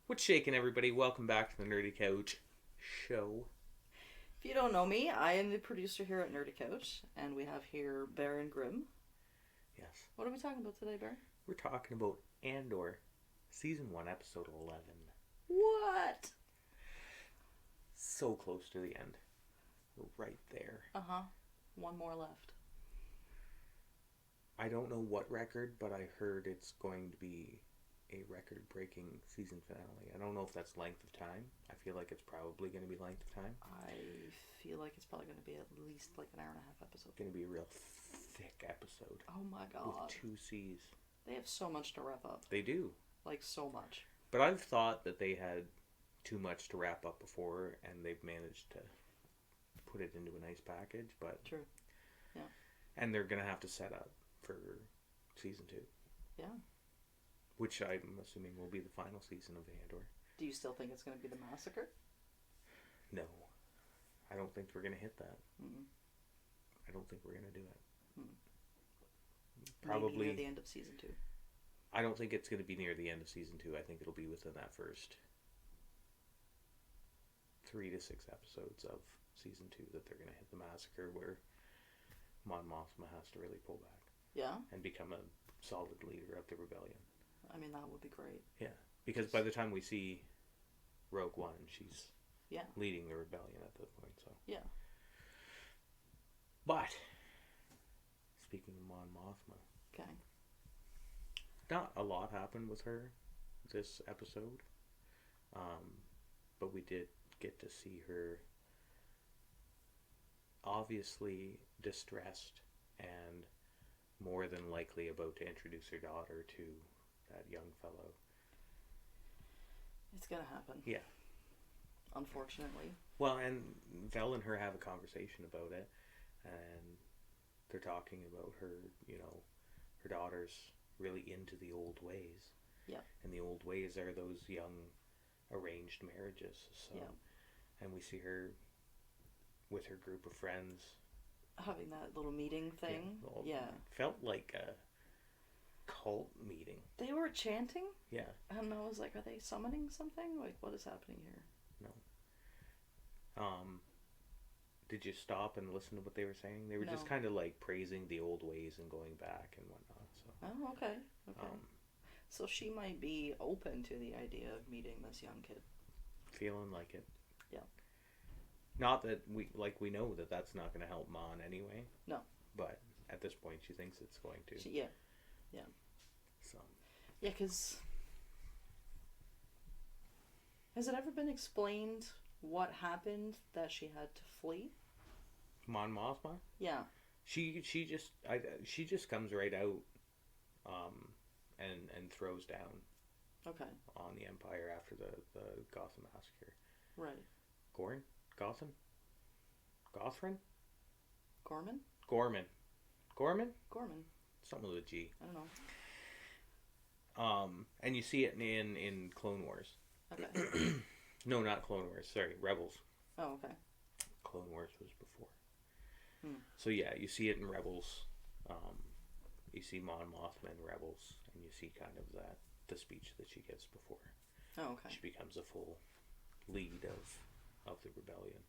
What's shaking, everybody? Welcome back to the Nerdycouch show. If you don't know me, I am the producer here at Nerdycouch, and we have here Bear and Grimm. Yes. What are we talking about today, Bear? We're talking about Andor, Season 1, Episode 11. What? So close to the end. Right there. Uh-huh. One more left. I don't know what record, but I heard it's going to be a record-breaking season finale. I don't know if that's length of time. I feel like it's probably going to be length of time. I feel like it's probably going to be at least like an hour and a half episode. It's going to be a real thick episode. Oh my god. With 2 C's. They have so much to wrap up. They do. Like, so much. But I've thought that they had too much to wrap up before, and they've managed to put it into a nice package, but... True. Yeah. And they're going to have to set up for Season 2. Yeah. Which I'm assuming will be the final season of Andor. Do you still think it's going to be the massacre? No. I don't think we're going to hit that. Mm-mm. I don't think we're going to do it. Probably maybe near the end of Season 2. I don't think it's going to be near the end of Season 2. I think it'll be within that first 3 to 6 episodes of Season 2 that they're going to hit the massacre where Mon Mothma has to really pull back. Yeah? And become a solid leader of the rebellion. I mean, that would be great. Yeah. Because by the time we see Rogue One, she's leading the rebellion at that point. So yeah. But speaking of Mon Mothma, okay, not a lot happened with her this episode, but we did get to see her obviously distressed and more than likely about to introduce her daughter to that young fellow. It's gonna happen. Yeah. Unfortunately. Well, and Vel and her have a conversation about it, and they're talking about her, her daughter's really into the old ways. Yeah. And the old ways are those young arranged marriages. So, yeah. And we see her with her group of friends. Having that little meeting thing. Yeah. Felt like a cult meeting. They were chanting? Yeah. And I was like, are they summoning something? Like, what is happening here? No. Did you stop and listen to what they were saying? They were just kind of like praising the old ways and going back and whatnot. So. Oh, okay. Okay. So she might be open to the idea of meeting this young kid. Feeling like it. Yeah. Not that we know that that's not going to help Mon anyway. No. But at this point, she thinks it's going to. Yeah. Yeah. So. Yeah, because has it ever been explained what happened that she had to flee? Mon Mothma? Yeah. She just comes right out, and throws down. Okay. On the Empire after the Gotham massacre. Right. Gorin? Gotham? Gothrin? Gorman? Gorman. Gorman? Gorman. Something with a G. I don't know. And you see it in Clone Wars. Okay. No, not Clone Wars. Sorry, Rebels. Oh, okay. Clone Wars was before. So yeah, you see it in Rebels. You see Mon Mothma in Rebels, and you see kind of the speech that she gives before. Oh, okay. She becomes a full lead of the rebellion.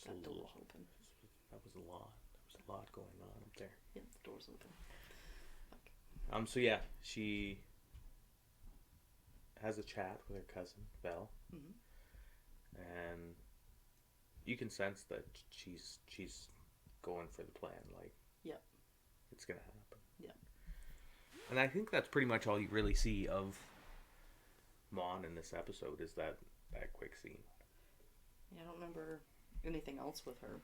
That door's open. That was a lot. There was a lot going on up there. Yeah, the door's open. Okay. So yeah, she has a chat with her cousin Vel, and you can sense that she's going for the plan. Like, yeah, it's gonna happen. Yeah. And I think that's pretty much all you really see of Mon in this episode is that quick scene. Yeah, I don't remember anything else with her.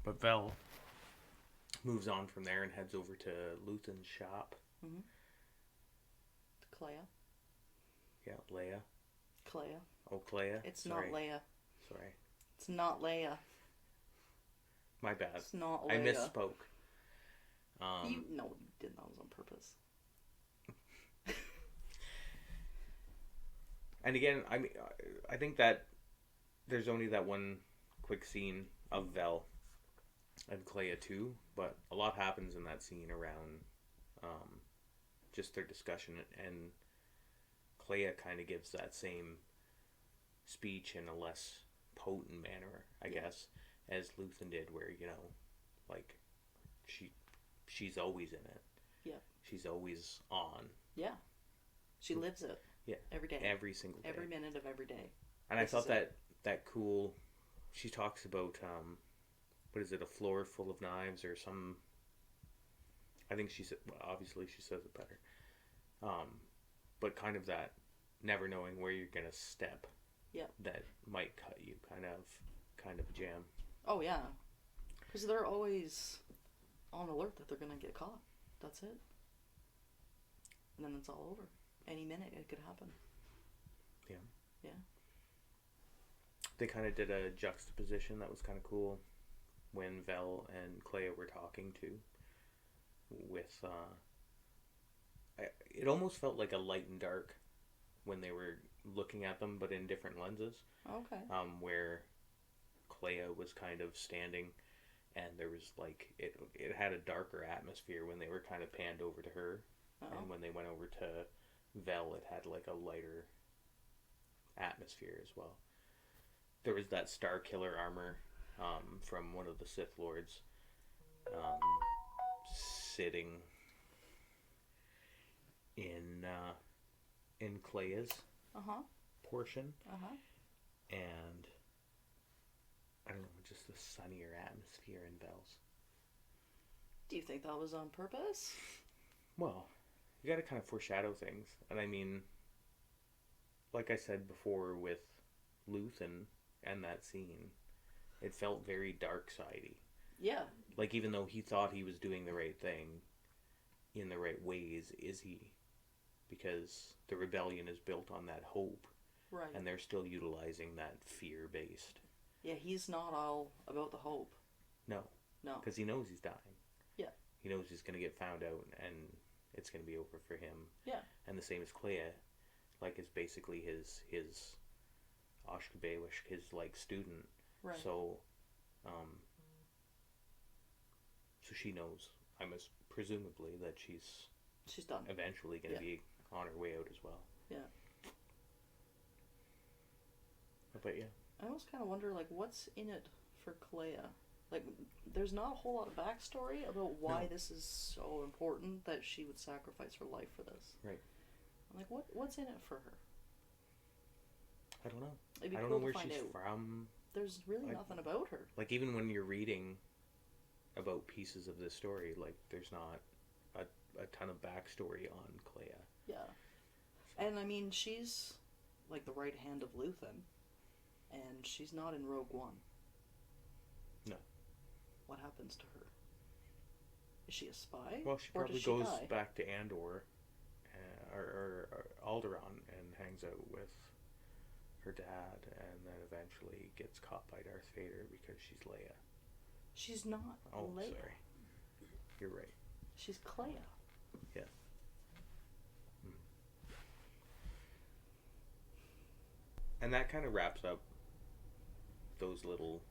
But Vel moves on from there and heads over to Luthen's shop. Mm-hmm. Clea. Yeah, Leia. Clea. Oh, Clea. It's Sorry. not Leia. Sorry. It's not Leia. My bad. It's not Leia. I misspoke. You didn't. That was on purpose. And again, I mean, I think that there's only that one quick scene of Vel and Clea too, But a lot happens in that scene around just their discussion, and Clea kind of gives that same speech in a less potent manner, I guess, as Luthen did, where, you know, like, she's always in it. Yeah. She's always on. Yeah. She lives it. Yeah. Every day. Every single day. Every minute of every day. And I thought that cool, she talks about, what is it, a floor full of knives or some, I think she said, well, obviously she says it better. But kind of that never knowing where you're going to step. Yeah. That might cut you, kind of jam. Oh, yeah. Because they're always on alert that they're going to get caught. That's it. And then it's all over. Any minute it could happen. Yeah. Yeah. They kind of did a juxtaposition that was kind of cool when Vel and Clea were talking to. With, it almost felt like a light and dark when they were looking at them, but in different lenses. Okay. Where Clea was kind of standing, and there was like it had a darker atmosphere when they were kind of panned over to her, and when they went over to Vel, it had like a lighter atmosphere as well. There was that Star Killer armor from one of the Sith Lords sitting in Clea's portion, and I don't know, just the sunnier atmosphere in Vel's. Do you think that was on purpose? Well, you got to kind of foreshadow things, and I mean, like I said before with Luthen and that scene, it felt very dark-sidey. Yeah. Like, even though he thought he was doing the right thing in the right ways, is he? Because the rebellion is built on that hope. Right. And they're still utilizing that fear-based. Yeah, he's not all about the hope. No. No. Because he knows he's dying. Yeah. He knows he's going to get found out and it's going to be over for him. Yeah. And the same as Clea. Like, it's basically his Ashkabewish, his, like, student. Right. So she knows, presumably, that she's done. Eventually going to be on her way out as well. Yeah. But yeah. I always kind of wonder, like, what's in it for Clea? Like, there's not a whole lot of backstory about why this is so important that she would sacrifice her life for this. Right. I'm like, what's in it for her? I don't know. It'd be I don't cool know where to find she's out. from. There's really nothing about her. Like, even when you're reading about pieces of this story, like, there's not a ton of backstory on Clea. Yeah. And, I mean, she's, like, the right hand of Luthen. And she's not in Rogue One. No. What happens to her? Is she a spy? Well, she probably goes back to Andor or Alderaan and hangs out with her dad, and then eventually gets caught by Darth Vader because she's Leia. She's not Leia. Sorry. You're right. She's Clea. Yeah. And that kind of wraps up those little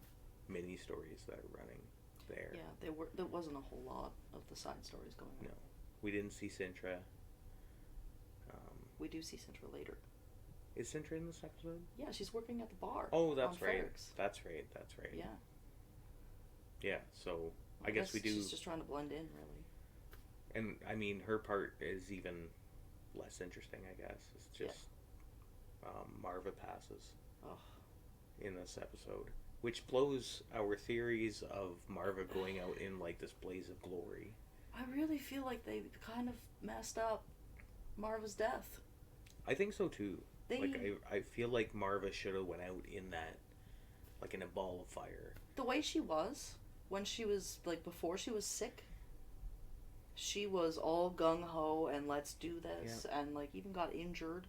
mini stories that are running there. Yeah, there wasn't a whole lot of the side stories going on. No. We didn't see Sintra. We do see Sintra later. Is Sintra in this episode? Yeah, she's working at the bar. Oh, that's right. Ferrix. That's right. Yeah. Yeah, so I guess we do... She's just trying to blend in, really. And, I mean, her part is even less interesting, I guess. It's just Marva passes in this episode. Which blows our theories of Marva going out in, like, this blaze of glory. I really feel like they kind of messed up Marva's death. I think so, too. I feel like Marva should have went out in that, like, in a ball of fire. The way she was, when she was, like, before she was sick, she was all gung-ho and let's do this, and, like, even got injured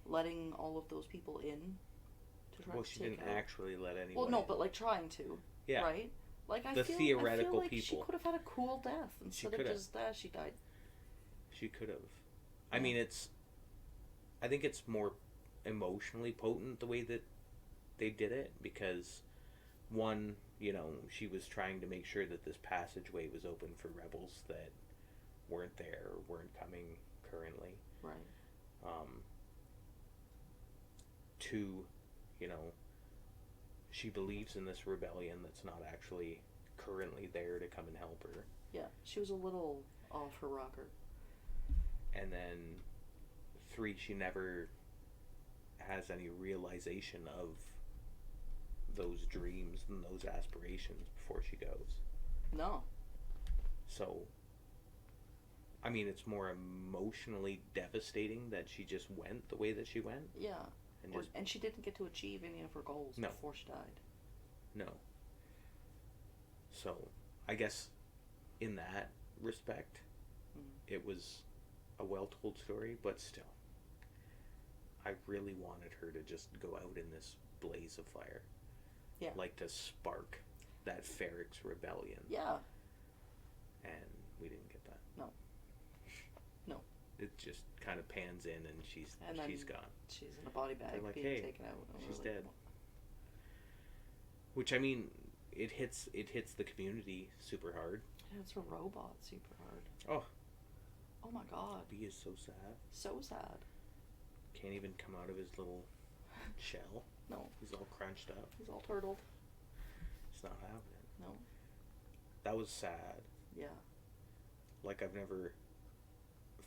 letting all of those people in to try to she didn't actually let anyone Well, no, in. But, like, trying to. Yeah. Right? Like, I feel like people. she could have had a cool death instead of just that she died. She could have. I mean, I think it's more emotionally potent the way that they did it, because one, you know, she was trying to make sure that this passageway was open for rebels that weren't there or weren't coming currently. Right. Two, you know, she believes in this rebellion that's not actually currently there to come and help her. Yeah, she was a little off her rocker. And then three, she never has any realization of those dreams and those aspirations before she goes. No. So, I mean, it's more emotionally devastating that she just went the way that she went. Yeah. And, and she didn't get to achieve any of her goals before she died. No. So, I guess in that respect, it was a well-told story, but still, I really wanted her to just go out in this blaze of fire. Yeah. Like to spark that Ferrix rebellion. Yeah. And we didn't get that. No. No. It just kind of pans in and she's gone. She's in a body bag like, being hey, taken out. She's dead. Which, I mean, it hits the community super hard. Yeah, it's a robot super hard. Oh. Oh my god. B is so sad. So sad. Can't even come out of his little shell. No. He's all crunched up. He's all turtled. It's not happening. No. That was sad. Yeah. Like, I've never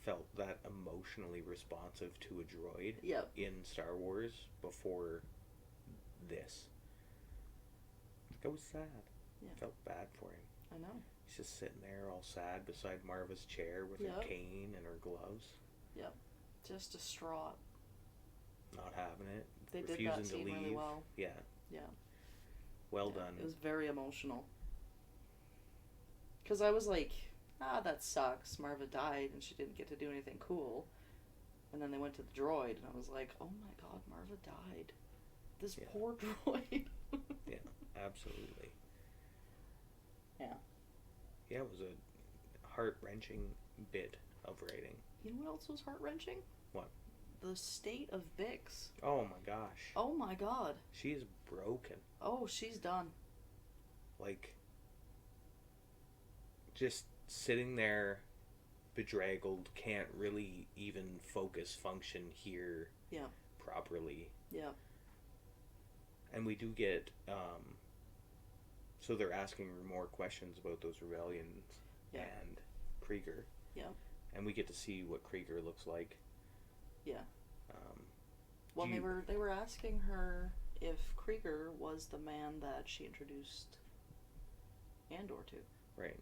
felt that emotionally responsive to a droid in Star Wars before this. It was sad. Yeah. I felt bad for him. I know. He's just sitting there all sad beside Marva's chair with her cane and her gloves. Yep. Just distraught. Not having it. They refusing did that scene to leave. really well. Yeah. Yeah. Well done. It was very emotional. Because I was like, that sucks. Marva died and she didn't get to do anything cool. And then they went to the droid and I was like, oh my god, Marva died. This poor droid. Yeah, absolutely. Yeah. Yeah, it was a heart-wrenching bit of writing. You know what else was heart-wrenching? What? The state of Bix. Oh my gosh. Oh my god. She is broken. Oh, she's done. Like, just sitting there bedraggled, can't really even function here properly. Yeah. And we do get, so they're asking her more questions about those rebellions and Krieger. Yeah. And we get to see what Krieger looks like. Yeah. Well, they were asking her if Krieger was the man that she introduced Andor to. Right.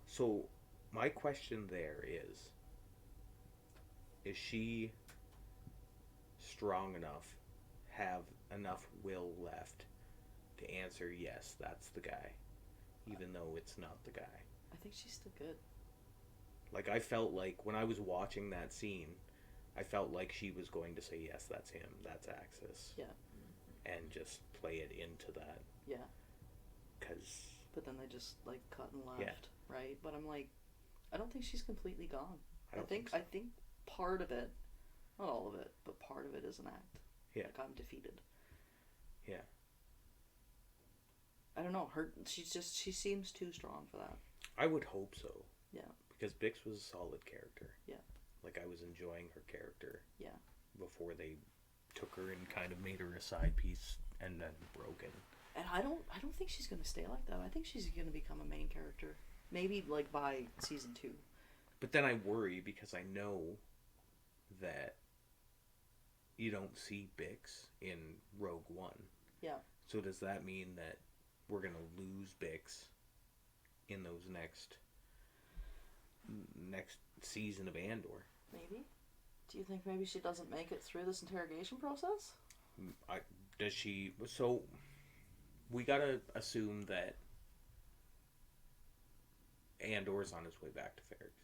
So, my question there is she strong enough, have enough will left to answer yes, that's the guy, even though it's not the guy? I think she's still good. Like, I felt like when I was watching that scene, I felt like she was going to say yes, that's him, that's Axis. Yeah. And just play it into that. Yeah. But then they just like cut and left, right? But I'm like, I don't think she's completely gone. I think part of it, not all of it, but part of it is an act. Yeah. Like I'm defeated. Yeah. I don't know. She seems too strong for that. I would hope so. Yeah. Because Bix was a solid character. Yeah. Like, I was enjoying her character. Yeah. Before they took her and kind of made her a side piece and then broken. And I don't think she's going to stay like that. I think she's going to become a main character. Maybe, like, by season 2. But then I worry because I know that you don't see Bix in Rogue One. Yeah. So does that mean that we're going to lose Bix in those next season of Andor? Maybe. Do you think maybe she doesn't make it through this interrogation process? Does she? So we gotta assume that Andor's on his way back to Ferrix.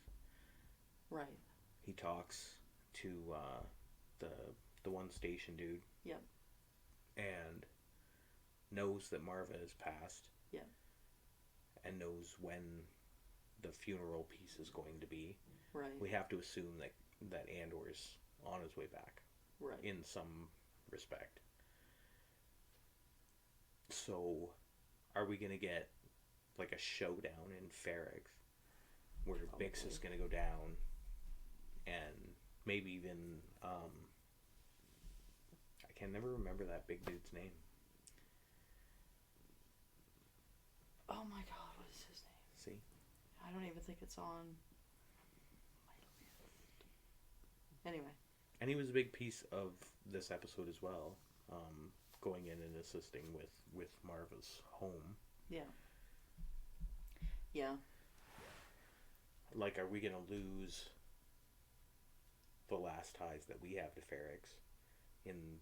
Right. He talks to the one station dude. Yep. And knows that Marva has passed. Yeah. And knows when the funeral piece is going to be. Right. We have to assume that Andor's on his way back. Right. In some respect. So, are we gonna get like a showdown in Ferrix where Probably. Bix is gonna go down, and maybe even I can never remember that big dude's name. Oh my god, what is his name? See? I don't even think it's on my list. Anyway. And he was a big piece of this episode as well, going in and assisting with Marva's home. Yeah. Yeah. Like, are we going to lose the last ties that we have to Ferrix in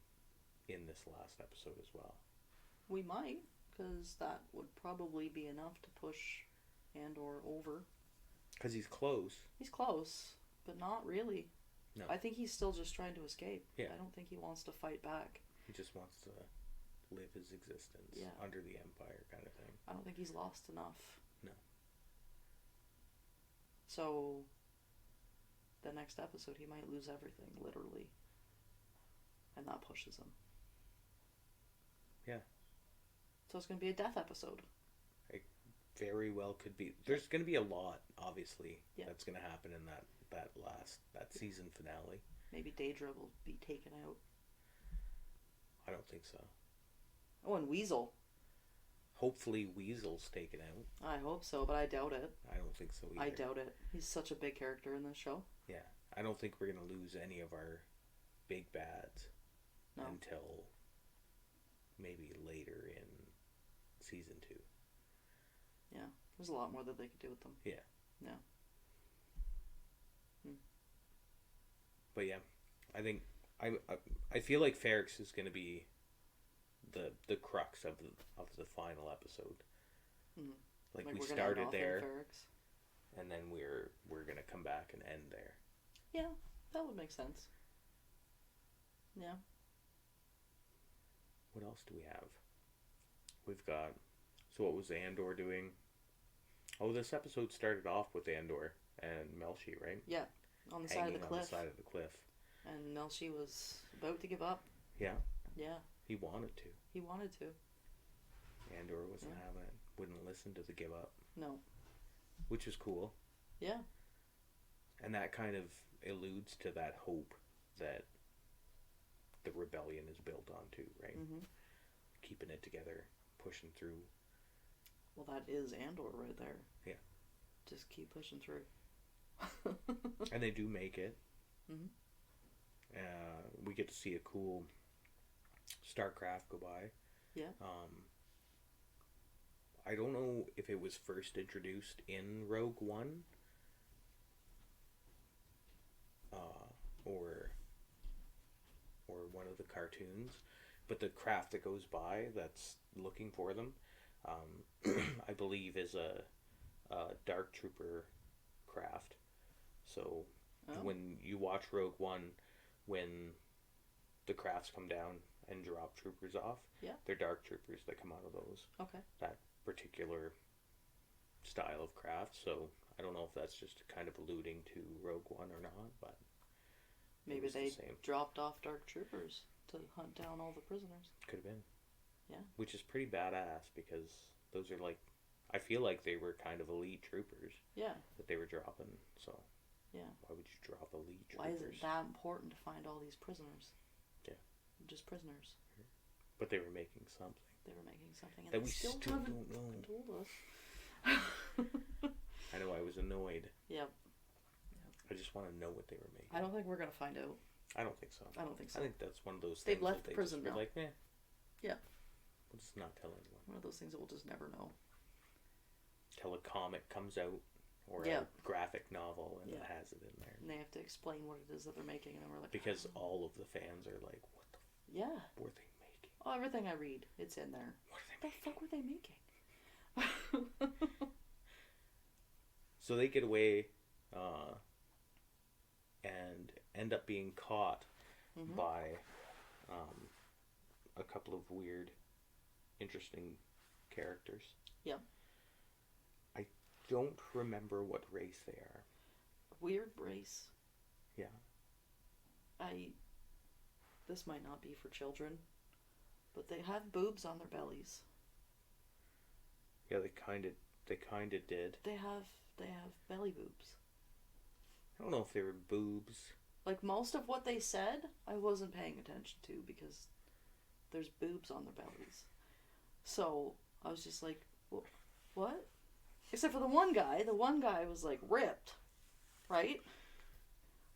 this last episode as well? We might, because that would probably be enough to push Andor over. Because he's close. He's close, but not really. No. I think he's still just trying to escape. Yeah. I don't think he wants to fight back. He just wants to live his existence under the Empire kind of thing. I don't think he's lost enough. No. So, the next episode he might lose everything, literally. And that pushes him. Yeah. So it's going to be a death episode. It very well could be. There's going to be a lot, obviously, that's going to happen in that season finale. Maybe Daedra will be taken out. I don't think so. Oh, and Weasel. Hopefully Weasel's taken out. I hope so, but I doubt it. I don't think so either. I doubt it. He's such a big character in this show. Yeah. I don't think we're going to lose any of our big bads until maybe later in season 2. Yeah. There's a lot more that they could do with them. Yeah. Yeah. But yeah, I think I feel like Ferrix is going to be the crux of the final episode. Mm-hmm. Like we started there, and then we're going to come back and end there. Yeah, that would make sense. Yeah. What else do we have? We've got. So what was Andor doing? Oh, this episode started off with Andor and Melshi, right? Yeah. On the side of the cliff. On the side of the cliff. And Melshi was about to give up. Yeah. Yeah. He wanted to. He wanted to. Andor wasn't having it. Wouldn't listen to the give up. No. Which is cool. Yeah. And that kind of alludes to that hope that the rebellion is built on too, right? Mm-hmm. Keeping it together, pushing through. Well, that is Andor right there. Yeah. Just keep pushing through. And they do make it. Mm-hmm. We get to see a cool Starcraft go by. Yeah. I don't know if it was first introduced in Rogue One, or one of the cartoons, but the craft that goes by that's looking for them, I believe is a Dark Trooper craft. So when you watch Rogue One, when the crafts come down and drop troopers off, they're Dark Troopers that come out of those. Okay. That particular style of craft. So I don't know if that's just kind of alluding to Rogue One or not, but maybe they dropped off Dark Troopers to hunt down all the prisoners. Could have been. Yeah. Which is pretty badass because those are like, I feel like they were kind of elite troopers. Yeah. That they were dropping, so. Yeah. Why would you drop elite troopers? Why is it that important to find all these prisoners? Yeah. Just prisoners. But they were making something. They were making something and that they we still haven't don't know. told us. I know, I was annoyed. Yep. I just want to know what they were making. I don't think we're going to find out. I don't think so. I don't think so. I think that's one of those things. They've left that they prison just now. Like, eh. Yeah. We'll just not tell anyone. One of those things that we'll just never know. Till a comic comes out or a graphic novel and it has it in there. And they have to explain what it is that they're making, and then we're like, because all of the fans are like, what the were they making? Oh, everything I read, it's in there. What are they making? The fuck were they making? So they get away and end up being caught by a couple of weird, interesting characters. Yeah. I don't remember what race they are. Weird race. Yeah. This might not be for children, but they have boobs on their bellies. Yeah, they kind of did. They have belly boobs. I don't know if they were boobs. Like, most of what they said, I wasn't paying attention to because there's boobs on their bellies. So I was just like, what? Except for the one guy. The one guy was like ripped, right?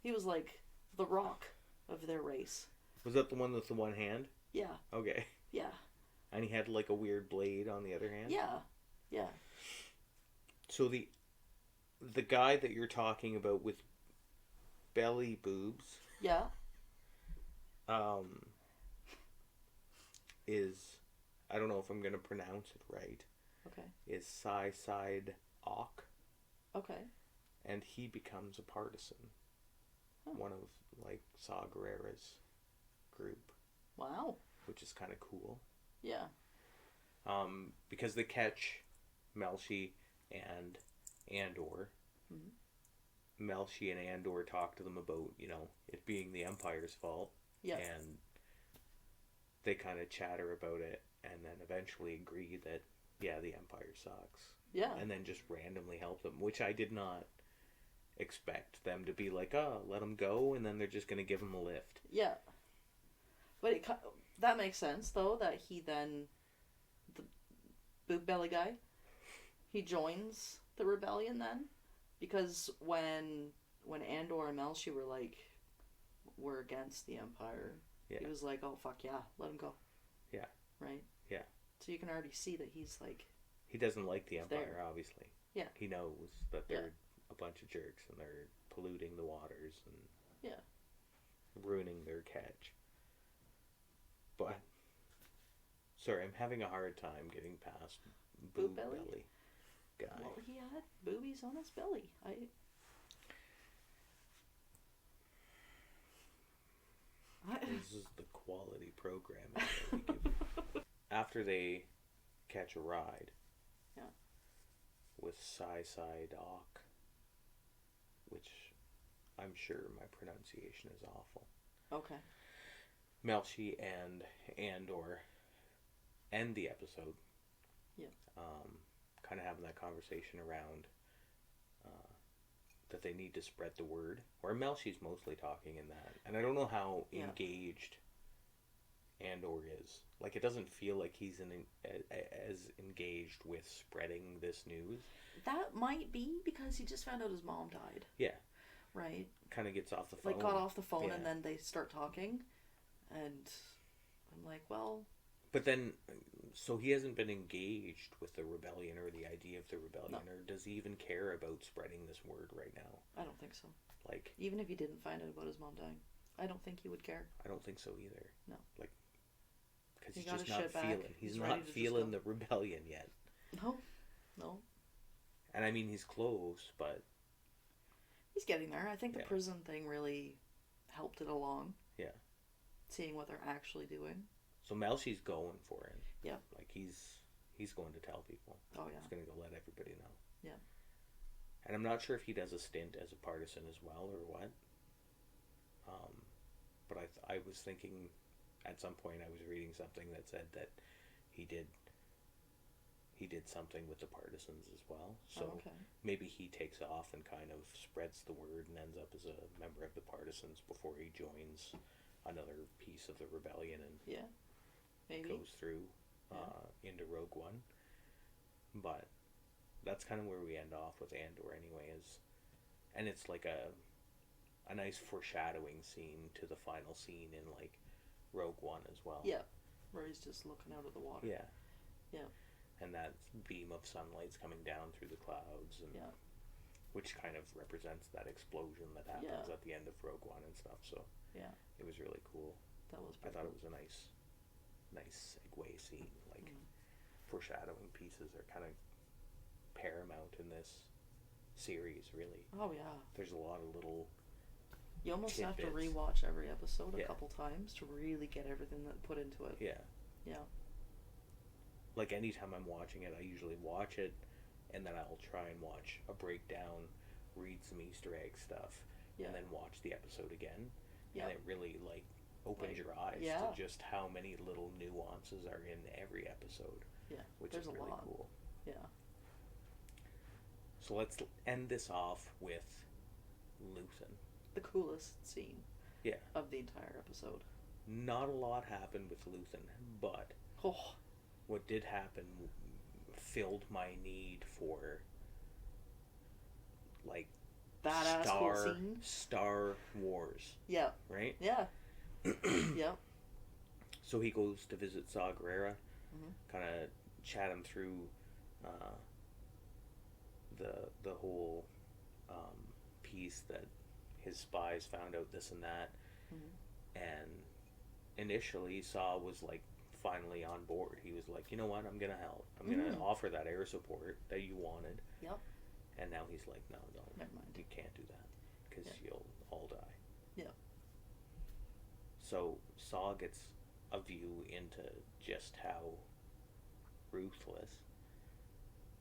He was like the Rock of their race. Was that the one with the one hand? Yeah. Okay. Yeah. And he had like a weird blade on the other hand? Yeah. Yeah. So the guy that you're talking about with belly boobs, yeah, is, I don't know if I'm going to pronounce it right. Okay. Is Side Ock. Okay. And he becomes a partisan. One of like Saw Gerrera's group. Wow. Which is kind of cool. Yeah. Because they catch Melshi and Andor. Mm-hmm. Melshi and Andor talk to them about, it being the Empire's fault. Yeah. And they kind of chatter about it and then eventually agree that, yeah, the Empire sucks. Yeah. And then just randomly help them, which I did not expect them to be like, oh, let them go, and then they're just going to give them a lift. Yeah. But that makes sense, though, that he then, the boob belly guy, he joins the rebellion then, because when Andor and Melshi were like, we're against the Empire, he was like, oh, fuck yeah, let him go. Yeah. Right? Yeah. So you can already see that he's like... He doesn't like the Empire, there. Obviously. Yeah. He knows that they're a bunch of jerks and they're polluting the waters and ruining their catch. But, sorry, I'm having a hard time getting past boob belly guy. Well, he had boobies on his belly. This is the quality programming that we give. After they catch a ride with Side Ock, which I'm sure my pronunciation is awful. Okay. Melshi and Andor end the episode. Yeah. Kind of having that conversation around that they need to spread the word. Or Melshi's mostly talking in that. And I don't know how engaged Andor is. Like, it doesn't feel like he's as engaged with spreading this news. That might be because he just found out his mom died. Yeah. Right? Kind of gets off the phone. Like, got off the phone and then they start talking. And I'm like, well... But then, so he hasn't been engaged with the rebellion or the idea of the rebellion, or does he even care about spreading this word right now? I don't think so. Like, even if he didn't find out about his mom dying, I don't think he would care. I don't think so either. No. Like, because he's just not feeling. He's not feeling the rebellion yet. No. No. And I mean, he's close, but... He's getting there. I think the prison thing really helped it along. Yeah. Seeing what they're actually doing. So Melshi's going for it. Yeah. Like, he's going to tell people. Oh, yeah. He's going to go let everybody know. Yeah. And I'm not sure if he does a stint as a partisan as well, or what. But I was thinking, at some point I was reading something that said that he did something with the partisans as well. So maybe he takes off and kind of spreads the word and ends up as a member of the partisans before he joins another piece of the rebellion and maybe goes through into Rogue One. But that's kind of where we end off with Andor anyway, and it's like a nice foreshadowing scene to the final scene in like Rogue One as well. Yeah, where he's just looking out of the water. Yeah. Yeah. And that beam of sunlight's coming down through the clouds, and which kind of represents that explosion that happens at the end of Rogue One and stuff. So it was really cool. That was. I thought it was a nice segue scene. Like foreshadowing pieces are kind of paramount in this series, really. Oh yeah. There's a lot of little. You almost tidbits. have to rewatch every episode a couple times to really get everything that put into it. Yeah. Yeah. Like, anytime I'm watching it, I usually watch it, and then I'll try and watch a breakdown, read some Easter egg stuff, and then watch the episode again. Yeah. And it really, like, opens your eyes to just how many little nuances are in every episode. Yeah. Which There's is really cool. Yeah. So let's end this off with Luthen. The coolest scene. Yeah. Of the entire episode. Not a lot happened with Luthen, but what did happen filled my need for like badass cool scene. Star Wars. Yeah. Right? Yeah. Yeah. So he goes to visit Saw Gerrera, kind of chat him through the whole piece that his spies found out this and that, and initially Saw was like finally on board. He was like, you know what, I'm gonna help. I'm gonna offer that air support that you wanted. Yep. And now he's like, no, never mind. You can't do that because you'll all die. Yeah. So Saw gets a view into just how ruthless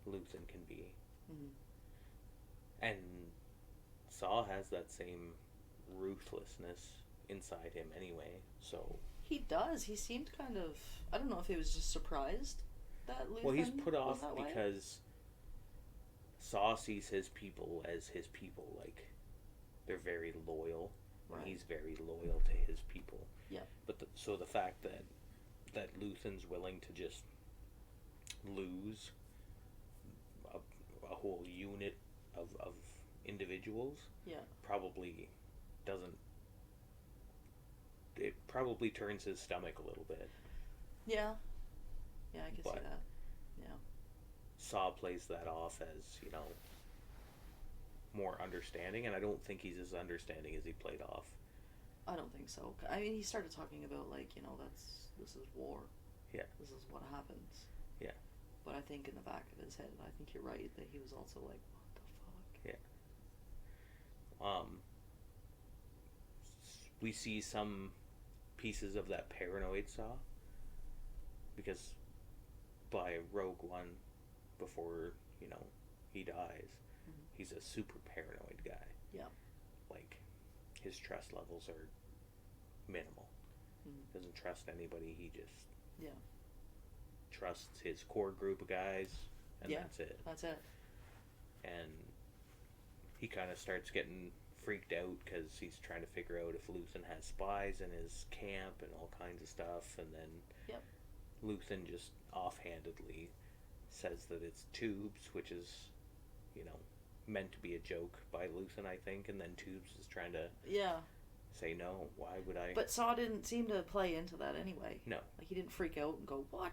Luthen can be. And Saw has that same ruthlessness inside him anyway, so... He does. He seemed kind of... I don't know if he was just surprised that Luthen... Well, he's put off because Saw sees his people as his people, like, they're very loyal, and he's very loyal to his people. Yeah. But so the fact that Luthen's willing to just lose a whole unit of individuals probably doesn't... It probably turns his stomach a little bit. Yeah. Yeah, I can see that. Yeah. Saw plays that off as, you know, more understanding, and I don't think he's as understanding as he played off. I don't think so. I mean, he started talking about, like, you know, this is war. Yeah. This is what happens. Yeah. But I think in the back of his head, I think you're right, that he was also like, what the fuck? Yeah. We see some pieces of that paranoid Saw, because by Rogue One, before, you know, he dies, he's a super paranoid guy. Yeah. Like, his trust levels are minimal. Doesn't trust anybody, he just trusts his core group of guys, and that's it. That's it. And he kind of starts getting freaked out because he's trying to figure out if Luthen has spies in his camp and all kinds of stuff, and then Luthen just offhandedly says that it's tubes, which is, you know, meant to be a joke by Luthen, I think, and then Tubes is trying to say no, why would I... But Saw didn't seem to play into that anyway. No. Like, he didn't freak out and go, what?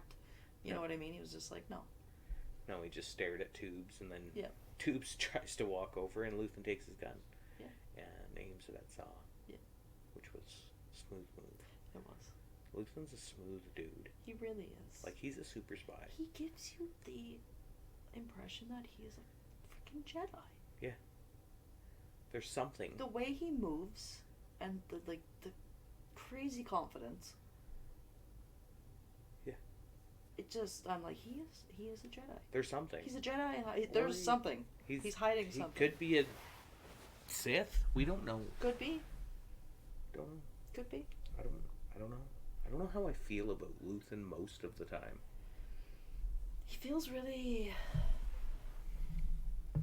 You know what I mean? He was just like, no. No, he just stared at Tubes, and then Tubes tries to walk over, and Luthen takes his gun and aims it at Saw, which was a smooth move. It was. Luthen's a smooth dude. He really is. Like, he's a super spy. He gives you the impression that he is a freaking Jedi. Yeah. There's something. The way he moves and the crazy confidence. Yeah. It just, I'm like, he is a Jedi. There's something. He's a Jedi. There's something. He's hiding something. He could be a Sith. We don't know. Could be. Don't know. Could be. I don't know. I don't know how I feel about Luthen most of the time. He feels really... I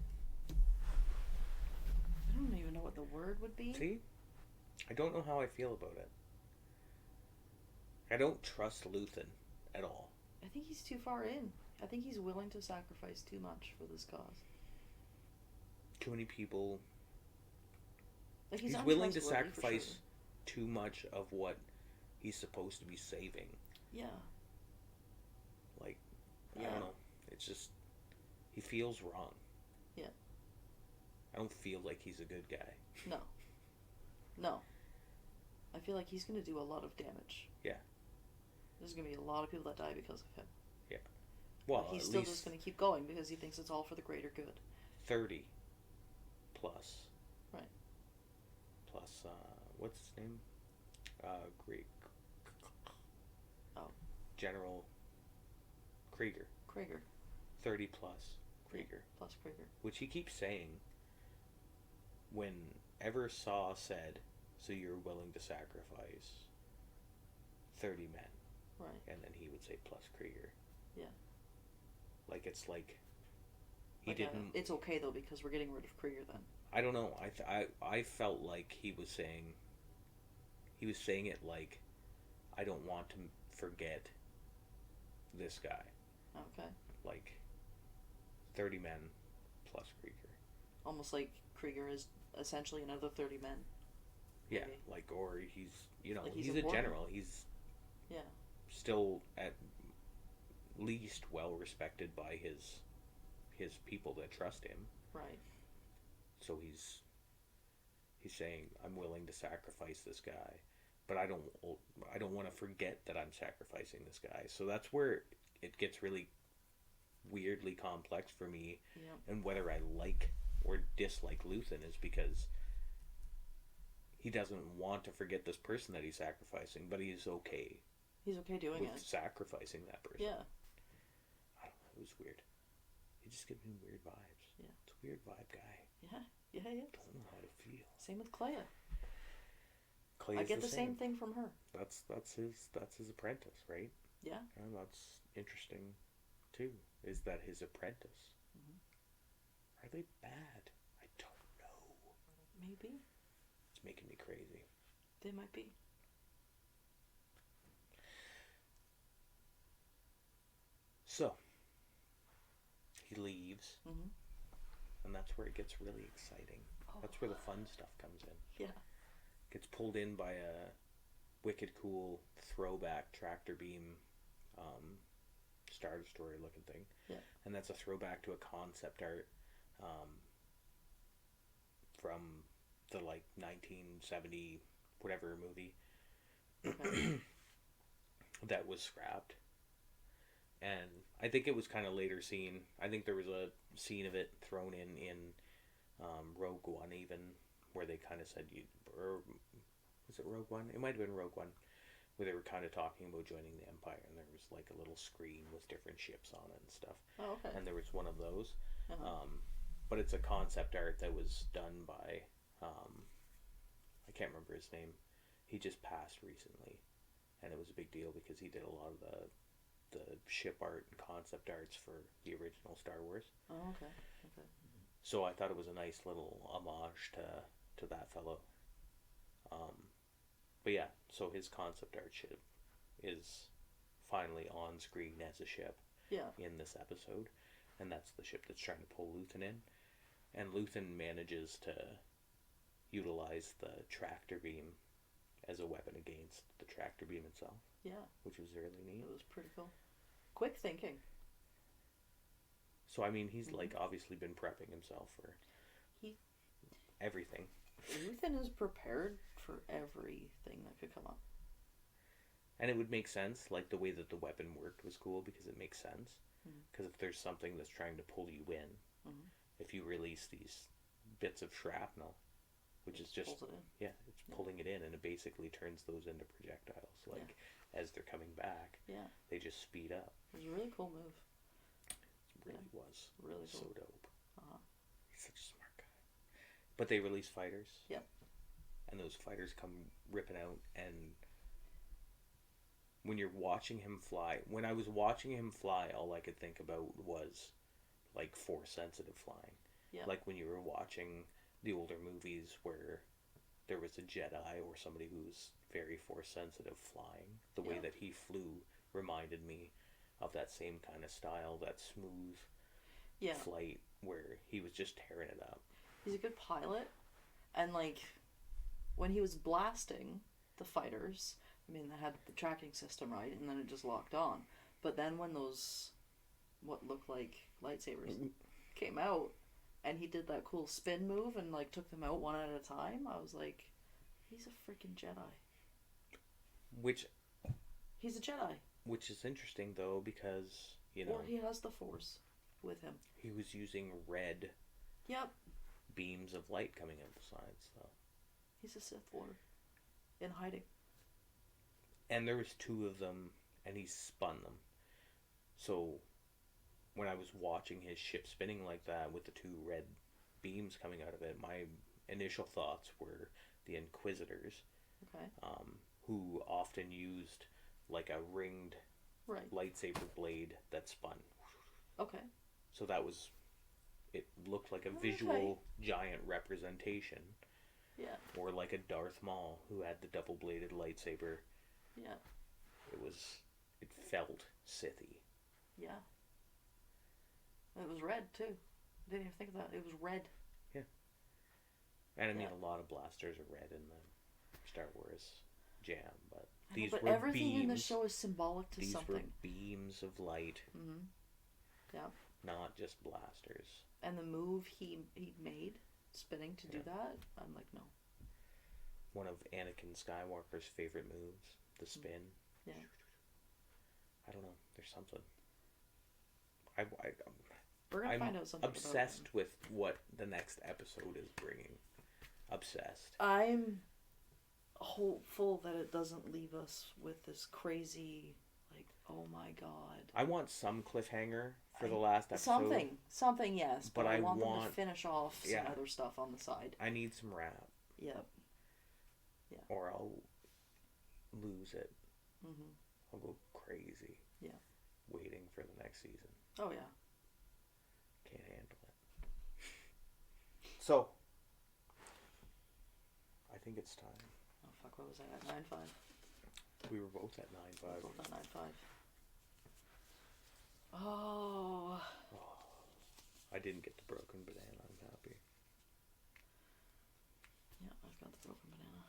don't even know what the word would be. See? I don't know how I feel about it. I don't trust Luthen at all. I think he's too far in. I think he's willing to sacrifice too much for this cause. Too many people... Like, he's willing to sacrifice too much of what he's supposed to be saving. Yeah. Like, I don't know. It's just... He feels wrong. Yeah. I don't feel like he's a good guy. No. No. I feel like he's going to do a lot of damage. Yeah. There's going to be a lot of people that die because of him. Yeah. Well, but he's still just going to keep going because he thinks it's all for the greater good. 30 plus. Right. Plus, what's his name? Greek. Oh. General Krieger. 30 plus Krieger. Plus Krieger. Which he keeps saying whenever Saw said, so you're willing to sacrifice 30 men. Right. And then he would say plus Krieger. Yeah. Like it's like he like didn't. It's okay though because we're getting rid of Krieger then. I don't know. I felt like he was saying it like I don't want to forget this guy. Okay. Like 30 men plus Krieger. Almost like Krieger is essentially another 30 men. Yeah, like, or he's, like he's a important. general. He's yeah still at least well respected by his people that trust him. Right. So he's saying, I'm willing to sacrifice this guy, but I don't want to forget that I'm sacrificing this guy. So that's where it gets really weirdly complex for me. Yeah. And whether I like or dislike Luthen is because he doesn't want to forget this person that he's sacrificing, but he's okay. He's okay doing with it. Sacrificing that person. Yeah. I don't know. It was weird. He just gives me weird vibes. Yeah. It's a weird vibe guy. Yeah. Yeah. Don't know how to feel. Same with Clea. Clea's I get the same thing from her. That's his apprentice, right? Yeah. And that's interesting too. Is that his apprentice? Mm-hmm. Are they bad? I don't know. Maybe. It's making me crazy. They might be. So he leaves, mm-hmm. and that's where it gets really exciting. Oh. That's where the fun stuff comes in. Yeah. Gets pulled in by a wicked cool throwback tractor beam Star Destroyer looking thing. Yeah. And that's a throwback to a concept art from the 1970 whatever movie okay. that was scrapped. And I think it was kind of later seen. I think there was a scene of it thrown in Rogue One even, where they kind of said, or was it Rogue One? It might have been Rogue One, where they were kind of talking about joining the Empire, and there was like a little screen with different ships on it and stuff. Oh, okay. And there was one of those. Uh-huh. But it's a concept art that was done by, I can't remember his name. He just passed recently, and it was a big deal because he did a lot of the ship art and concept arts for the original Star Wars. Oh, okay. So I thought it was a nice little homage to that fellow. But yeah, so his concept art ship is finally on screen as a ship. Yeah. In this episode, and that's the ship that's trying to pull Luthen in, and Luthen manages to utilize the tractor beam as a weapon against the tractor beam itself. Yeah. Which was really neat. It was pretty cool. Quick thinking. So I mean, he's like obviously been prepping himself for everything. Luthen is prepared for everything that could come up. And it would make sense, like the way that the weapon worked was cool because it makes sense. Because if there's something that's trying to pull you in, if you release these bits of shrapnel, which is just it's pulling it in, and it basically turns those into projectiles. Like as they're coming back, they just speed up. It was a really cool move. It really was. Really cool. So dope. He's such a smart guy. But they release fighters. Yep. And those fighters come ripping out, and when you're watching him fly, when I was watching him fly, all I could think about was like force sensitive flying. Yeah. Like when you were watching the older movies where there was a Jedi or somebody who's very force sensitive flying. The way that he flew reminded me of that same kind of style, that smooth flight where he was just tearing it up. He's a good pilot, and like when he was blasting the fighters, I mean, they had the tracking system, right? And then it just locked on. But then when those, what looked like lightsabers came out, and he did that cool spin move and, like, took them out one at a time, I was like, he's a freaking Jedi. He's a Jedi. Which is interesting, though, because, Or he has the Force with him. He was using red beams of light coming out the sides, so. He's a Sith Lord. In hiding. And there was two of them, and he spun them. So, when I was watching his ship spinning like that with the two red beams coming out of it, my initial thoughts were the Inquisitors, who often used like a ringed lightsaber blade that spun. Okay. So that was... It looked like a visual giant representation. Yeah. Or like a Darth Maul who had the double-bladed lightsaber. Yeah. It felt Sithy. Yeah. It was red, too. Didn't even think of that. It was red. Yeah. And I mean, a lot of blasters are red in the Star Wars jam, but these were everything beams. in the show is symbolic to something. These were beams of light. Mm-hmm. Yeah. Not just blasters. And the move he made, spinning to do that, I'm like, no. One of Anakin Skywalker's favorite moves, the spin. Yeah. I don't know. There's something. We're gonna find out something. Obsessed with what the next episode is bringing. Obsessed. I'm hopeful that it doesn't leave us with this crazy, like, oh my god. I want some cliffhanger for the last episode. Something, yes. But I want them to finish off some yeah, other stuff on the side. I need some wrap. Yep. Yeah. Or I'll lose it. Mm-hmm. I'll go crazy. Yeah. Waiting for the next season. Oh, yeah. Can't handle it. So, I think it's time. Oh, fuck, what was I at? 9.5? We were both at 9.5. Both at 9.5. Oh. I didn't get the broken banana. I'm happy. Yeah, I've got the broken banana.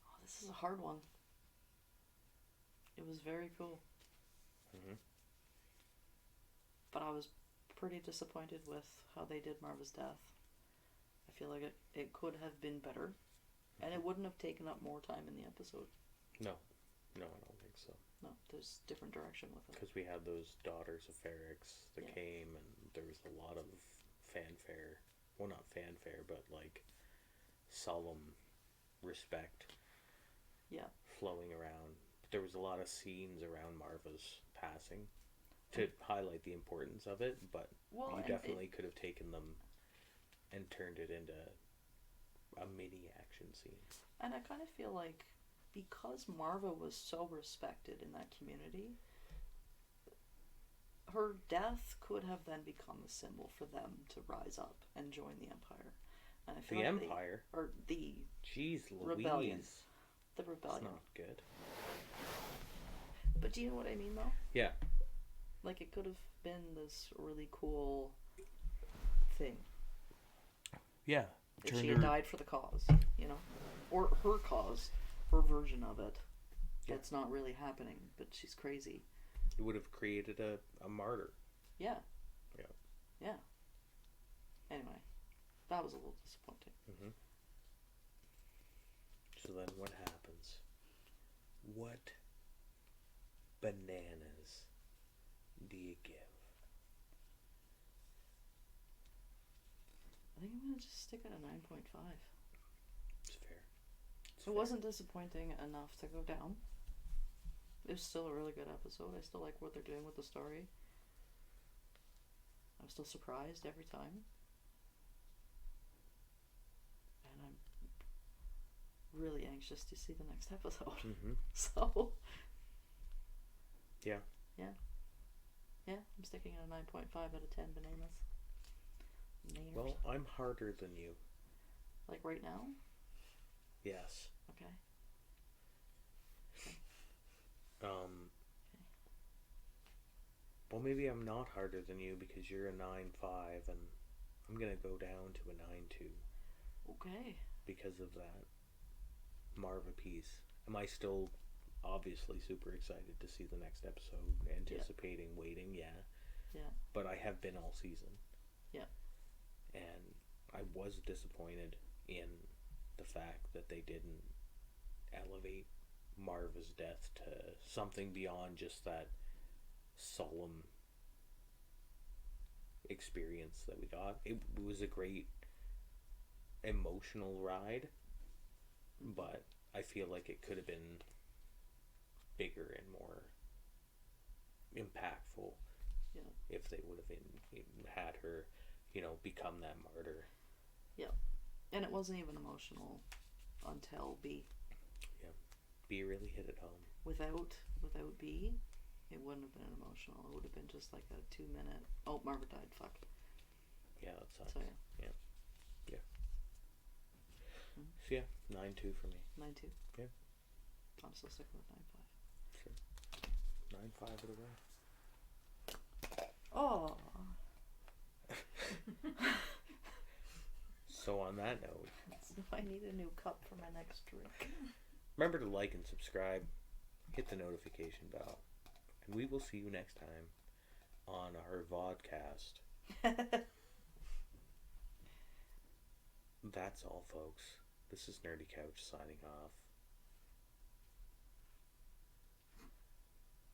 Oh, this is a hard one. It was very cool. Mm-hmm. But I was pretty disappointed with how they did Marva's death. I feel like it could have been better. And it wouldn't have taken up more time in the episode. No, I don't think so. No, there's different direction with it. Because we had those daughters of Ferrix that came, and there was a lot of fanfare. Well, not fanfare, but like solemn respect. Yeah. Flowing around. There was a lot of scenes around Marva's passing to highlight the importance of it, but you definitely could have taken them and turned it into a mini action scene. And I kind of feel like because Marva was so respected in that community, her death could have then become a symbol for them to rise up and join the Empire. And I feel the like Empire? Or the Jeez Louise. Rebellion. The rebellion. That's not good. But do you know what I mean, though? Yeah. Like, it could have been this really cool thing. Yeah. If she had died for the cause, you know? Or her cause, her version of it. Yeah. That's not really happening, but she's crazy. It would have created a martyr. Yeah. Yeah. Yeah. Anyway, that was a little disappointing. Mm-hmm. So then what happens? What bananas do you give? I think I'm going to just stick at a 9.5. It's fair. It wasn't disappointing enough to go down. It was still a really good episode. I still like what they're doing with the story. I'm still surprised every time. And I'm really anxious to see the next episode. Mm-hmm. So... Yeah. Yeah. Yeah, I'm sticking at a 9.5 out of 10 bananas. Well, I'm harder than you. Like right now? Yes. Okay. Well, maybe I'm not harder than you because you're a 9.5 and I'm going to go down to a 9.2. Okay. Because of that Marva piece. Am I still obviously super excited to see the next episode, anticipating, waiting, yeah. But I have been all season. Yeah. And I was disappointed in the fact that they didn't elevate Marva's death to something beyond just that solemn experience that we got. It was a great emotional ride, but I feel like it could have been bigger and more impactful if they would have had her, become that martyr. Yeah. And it wasn't even emotional until B. Yeah. B really hit it home. without B, it wouldn't have been emotional. It would have been just like a 2-minute. Oh, Margaret died. Fuck. Yeah, that sucks. So yeah. So yeah, 9-2 for me. 9-2. Yeah. I'm still sticking with 9-5. Sure. 9-5 of the way. Oh. So on that note, I need a new cup for my next drink. remember to like and subscribe, hit the notification bell, and we will see you next time on our vodcast. That's all, folks. This is Nerdycouch signing off.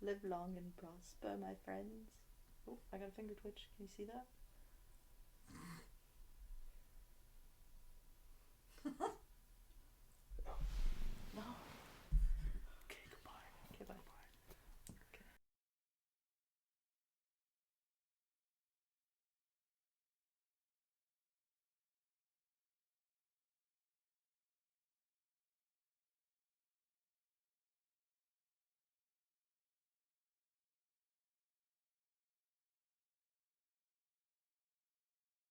Live long and prosper, my friends. Oh, I got a finger twitch. Can you see that?